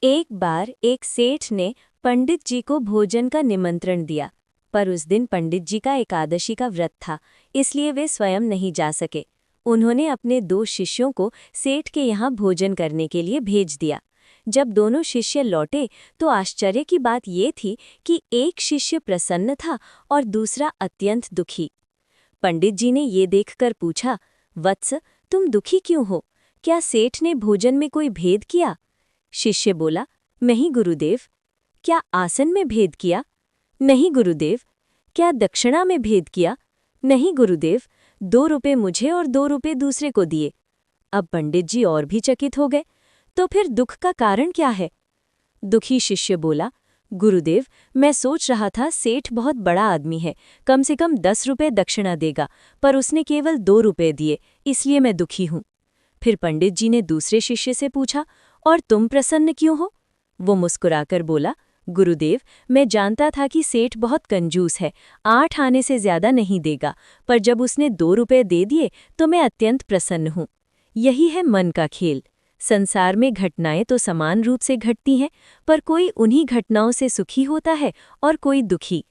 एक बार एक सेठ ने पंडित जी को भोजन का निमंत्रण दिया, पर उस दिन पंडित जी का एकादशी का व्रत था, इसलिए वे स्वयं नहीं जा सके। उन्होंने अपने 2 शिष्यों को सेठ के यहाँ भोजन करने के लिए भेज दिया। जब दोनों शिष्य लौटे तो आश्चर्य की बात ये थी कि एक शिष्य प्रसन्न था और दूसरा अत्यंत दुखी। पंडित जी ने ये देखकर पूछा, वत्स, तुम दुखी क्यों हो? क्या सेठ ने भोजन में कोई भेद किया? शिष्य बोला, नहीं गुरुदेव। क्या आसन में भेद किया? नहीं गुरुदेव। क्या दक्षिणा में भेद किया? नहीं गुरुदेव। 2 रुपए मुझे और 2 रुपए दूसरे को दिए। अब पंडित जी और भी चकित हो गए। तो फिर दुख का कारण क्या है? दुखी शिष्य बोला, गुरुदेव, मैं सोच रहा था सेठ बहुत बड़ा आदमी है, कम से कम 10 रुपए दक्षिणा देगा, पर उसने केवल 2 रुपए दिए, इसलिए मैं दुखी हूँ। फिर पंडित जी ने दूसरे शिष्य से पूछा, और तुम प्रसन्न क्यों हो? वो मुस्कुराकर बोला, गुरुदेव, मैं जानता था कि सेठ बहुत कंजूस है, 8 आने से ज्यादा नहीं देगा, पर जब उसने 2 रुपए दे दिए तो मैं अत्यंत प्रसन्न हूँ। यही है मन का खेल। संसार में घटनाएं तो समान रूप से घटती हैं, पर कोई उन्हीं घटनाओं से सुखी होता है और कोई दुखी।